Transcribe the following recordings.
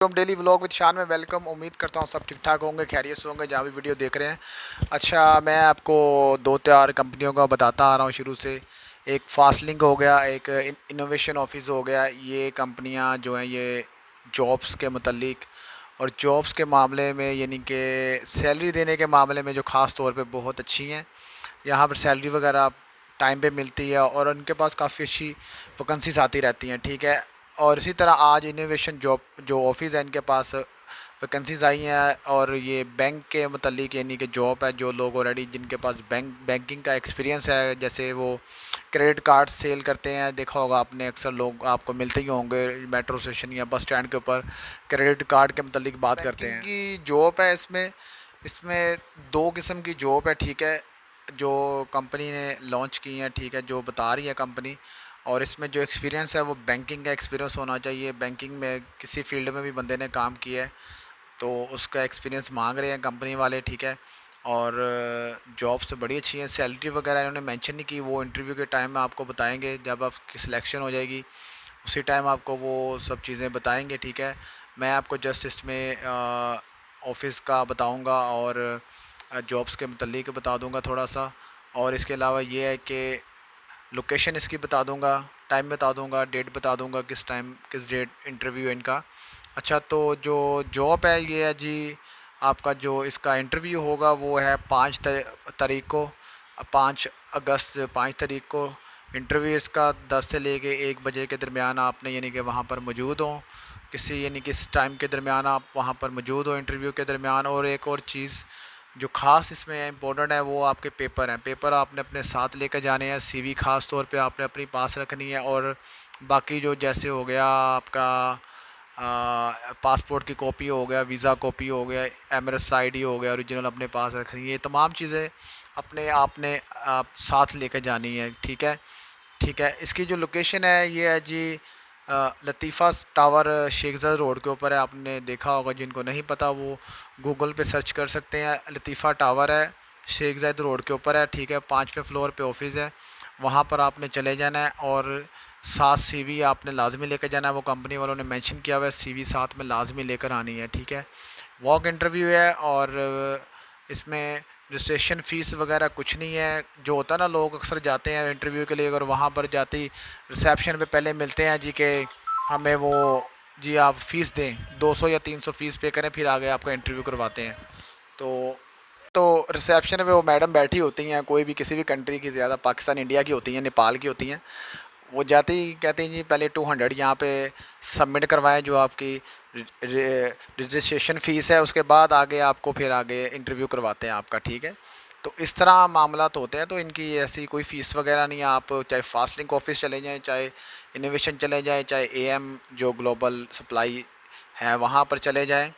तुम daily vlog with शान में वेलकम। उम्मीद करता हूँ सब ठीक ठाक होंगे, खैरियत से होंगे जहाँ भी वीडियो देख रहे हैं। अच्छा, मैं आपको दो चार कंपनियों का बताता आ रहा हूँ शुरू से। एक फास्टलिंक हो गया, एक इनोवेशन ऑफिस हो गया। ये कंपनियाँ जो हैं ये जॉब्स के मतलब और जॉब्स के मामले में यानी कि सैलरी देने के मामले में जो ख़ास तौर पे बहुत अच्छी हैं। यहाँ पर सैलरी वगैरह टाइम पे मिलती है और उनके पास काफ़ी अच्छी वैकेंसीज आती रहती हैं, ठीक है। और इसी तरह आज इनोवेशन जॉब जो ऑफिस है इनके पास वैकेंसीज आई हैं और ये बैंक के मतलब यानी कि जॉब है। जो लोग ऑलरेडी जिनके पास बैंकिंग का एक्सपीरियंस है, जैसे वो क्रेडिट कार्ड सेल करते हैं, देखा होगा आपने, अक्सर लोग आपको मिलते ही होंगे मेट्रो स्टेशन या बस स्टैंड के ऊपर क्रेडिट कार्ड के मतलब बात करते हैं। बैंकिंग की जॉब है इसमें इसमें दो किस्म की जॉब है, ठीक है, जो कंपनी ने लॉन्च की है, ठीक है, जो बता रही है कंपनी। और इसमें जो एक्सपीरियंस है वो बैंकिंग का एक्सपीरियंस होना चाहिए। बैंकिंग में किसी फील्ड में भी बंदे ने काम किया है तो उसका एक्सपीरियंस मांग रहे हैं कंपनी वाले, ठीक है। और जॉब्स तो बड़ी अच्छी हैं। सैलरी वगैरह इन्होंने मेंशन नहीं की, वो इंटरव्यू के टाइम में आपको बताएंगे। जब आपकी सिलेक्शन हो जाएगी उसी टाइम आपको वो सब चीज़ें बताएंगे, ठीक है। मैं आपको जस्ट इसमें ऑफिस का बताऊंगा और जॉब्स के मतलब बता दूंगा थोड़ा सा। और इसके अलावा ये है कि लोकेशन इसकी बता दूंगा, टाइम बता दूंगा, डेट बता दूंगा, किस टाइम किस डेट इंटरव्यू है इनका। अच्छा, तो जो जॉब है ये है जी, आपका जो इसका इंटरव्यू होगा वो है 5 तारीख को, 5 अगस्त, 5 तारीख को इंटरव्यू इसका। 10 से लेके 1 बजे के दरमियान आपने यानी कि वहाँ पर मौजूद हों, किसी यानी किस टाइम के दरमियान आप वहाँ पर मौजूद हो इंटरव्यू के दरमियान। और एक और चीज़ जो ख़ास इसमें इम्पोर्टेंट है वो आपके पेपर हैं। पेपर आपने अपने साथ लेकर जाने हैं। सीवी ख़ास तौर पे आपने अपनी पास रखनी है। और बाकी जो जैसे हो गया आपका पासपोर्ट की कॉपी हो गया, वीज़ा कॉपी हो गया, एमरेस आईडी हो गया ओरिजिनल, अपने पास रखनी है। ये तमाम चीज़ें अपने आपने आप साथ लेकर जानी है, ठीक है। ठीक है, इसकी जो लोकेशन है ये है जी लतीफ़ा टावर, शेखज़ाद रोड के ऊपर है। आपने देखा होगा, जिनको नहीं पता वो गूगल पे सर्च कर सकते हैं। लतीफ़ा टावर है, शेखज़ाद रोड के ऊपर है, ठीक है। 5वें फ्लोर पे ऑफिस है, वहाँ पर आपने चले जाना है। और साथ सीवी आपने लाजमी लेकर जाना है, वो कंपनी वालों ने मेंशन किया हुआ है, सीवी साथ में लाजमी लेकर आनी है, ठीक है। वॉक इंटरव्यू है और इसमें रजिस्ट्रेशन फ़ीस वगैरह कुछ नहीं है। जो होता है ना, लोग अक्सर जाते हैं इंटरव्यू के लिए, अगर वहाँ पर जाते ही रिसेप्शन पे पहले मिलते हैं जी कि हमें वो, जी आप फ़ीस दें, 200 या 300 फ़ीस पे करें, फिर आगे आपका इंटरव्यू करवाते हैं। तो रिसेप्शन पे वो मैडम बैठी होती हैं, कोई भी किसी भी कंट्री की, ज़्यादा पाकिस्तान इंडिया की होती हैं, नेपाल की होती हैं। वो जाते ही कहते हैं जी पहले 200 यहाँ पे सबमिट करवाएं, जो आपकी रजिस्ट्रेशन फ़ीस है, उसके बाद आगे आपको फिर आगे इंटरव्यू करवाते हैं आपका, ठीक है। तो इस तरह मामला तो होते हैं। तो इनकी ऐसी कोई फ़ीस वगैरह नहीं है। आप चाहे फास्टलिंक ऑफिस चले जाएँ, चाहे इनोवेशन चले जाएँ, चाहे एएम जो ग्लोबल सप्लाई है वहाँ पर चले जाएँ,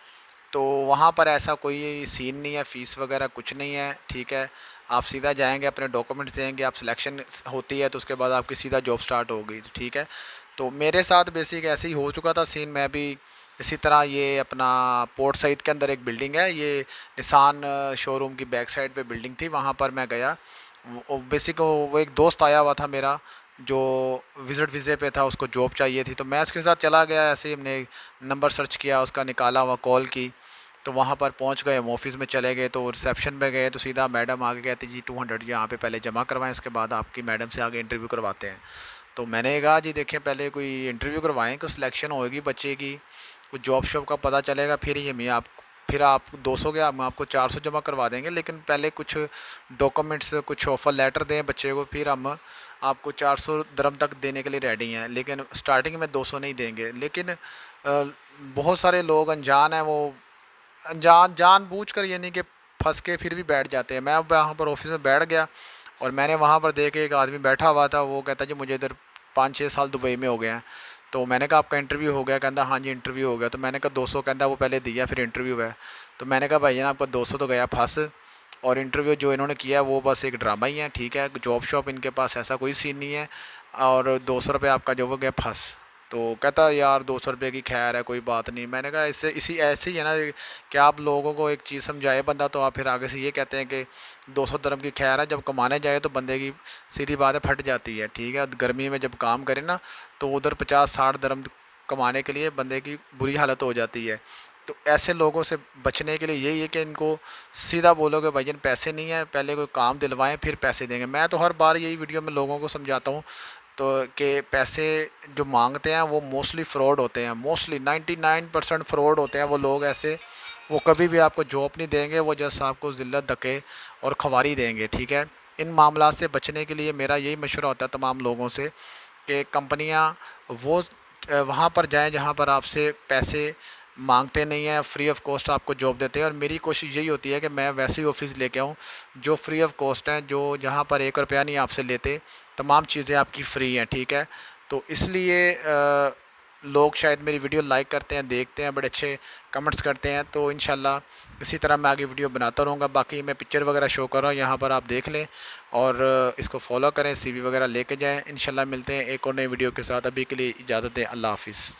तो वहाँ पर ऐसा कोई सीन नहीं है, फ़ीस वगैरह कुछ नहीं है, ठीक है। आप सीधा जाएंगे, अपने डॉक्यूमेंट्स देंगे, आप सिलेक्शन होती है तो उसके बाद आपकी सीधा जॉब स्टार्ट होगी, ठीक है। तो मेरे साथ बेसिक ऐसे ही हो चुका था सीन। मैं भी इसी तरह, ये अपना पोर्ट सईद के अंदर एक बिल्डिंग है, ये निसान शोरूम की बैक साइड पे बिल्डिंग थी, वहाँ पर मैं गया। वो बेसिक वो एक दोस्त आया हुआ था मेरा जो विज़िट वीज़े पे था, उसको जॉब चाहिए थी, तो मैं उसके साथ चला गया। ऐसे ही हमने नंबर सर्च किया उसका, निकाला हुआ, कॉल की, तो वहाँ पर पहुँच गए, हम ऑफिस में चले गए। तो रिसेप्शन में गए तो सीधा मैडम आगे कहती जी 200 यहाँ पे पहले जमा करवाएं, उसके बाद आपकी मैडम से आगे इंटरव्यू करवाते हैं। तो मैंने कहा जी देखें, पहले कोई इंटरव्यू करवाएं, कुछ सिलेक्शन होएगी बच्चे की, कुछ जॉब शॉब का पता चलेगा, फिर ये मैं आप फिर आप 200 के हम आपको 400 जमा करवा देंगे। लेकिन पहले कुछ डॉक्यूमेंट्स, कुछ ऑफ़र लेटर दें बच्चे को, फिर हम आपको 400 दरम तक देने के लिए रेडी हैं, लेकिन स्टार्टिंग में 200 नहीं देंगे। लेकिन बहुत सारे लोग अनजान हैं, वो जानबूझकर यानी कि फंस के फिर भी बैठ जाते हैं। मैं वहाँ पर ऑफिस में बैठ गया और मैंने वहाँ पर देखे एक आदमी बैठा हुआ था, वो कहता जी मुझे इधर 5-6 साल दुबई में हो गए हैं। तो मैंने कहा आपका इंटरव्यू हो गया? कहता हाँ जी इंटरव्यू हो गया। तो मैंने कहा 200? कहता वो पहले दिया फिर इंटरव्यू है। तो मैंने कहा भाई ना, आपका 200 तो गया फंस, और इंटरव्यू जो इन्होंने किया वो बस एक ड्रामा ही है, ठीक है। जॉब शॉप इनके पास ऐसा कोई सीन नहीं है, और 200 रुपये आपका जो वो गया फंस। तो कहता यार 200 रुपये की खैर है, कोई बात नहीं। मैंने कहा इससे इसी ऐसे ही है ना कि आप लोगों को एक चीज़ समझाए बंदा, तो आप फिर आगे से ये कहते हैं कि 200 दरम की खैर है। जब कमाने जाए तो बंदे की सीधी बात है फट जाती है, ठीक है। गर्मी में जब काम करे ना, तो उधर 50-60 दरम कमाने के लिए बंदे की बुरी हालत हो जाती है। तो ऐसे लोगों से बचने के लिए यही है कि इनको सीधा बोलो कि भाईजान पैसे नहीं है, पहले कोई काम दिलवाएं फिर पैसे देंगे। मैं तो हर बार यही वीडियो में लोगों को समझाता हूँ तो कि पैसे जो मांगते हैं वो मोस्टली फ़्रॉड होते हैं, मोस्टली 99% फ़्रॉड होते हैं वो लोग ऐसे। वो कभी भी आपको जॉब नहीं देंगे, वो जस्ट आपको ज़िल्लत धक्के और ख़वारी देंगे, ठीक है। इन मामला से बचने के लिए मेरा यही मशवरा होता है तमाम लोगों से कि कंपनियां वो वहाँ पर जाएं जहाँ पर आपसे पैसे मांगते नहीं हैं, फ्री ऑफ कॉस्ट आपको जॉब देते हैं। और मेरी कोशिश यही होती है कि मैं वैसे ही ऑफिस लेके आऊँ जो फ्री ऑफ कॉस्ट हैं, जो जहाँ पर 1 रुपया नहीं आपसे लेते, तमाम चीज़ें आपकी फ़्री हैं, ठीक है। तो इसलिए लोग शायद मेरी वीडियो लाइक करते हैं, देखते हैं, बड़े अच्छे कमेंट्स करते हैं। तो इंशाल्लाह इसी तरह मैं आगे वीडियो बनाता रहूँगा। बाकी मैं पिक्चर वगैरह शो कर रहा हूँ, यहाँ पर आप देख लें और इसको फॉलो करें, CV वगैरह लेके जाएं। इंशाल्लाह मिलते हैं एक और नई वीडियो के साथ। अभी के लिए इजाज़त दें, अल्लाह हाफिज़।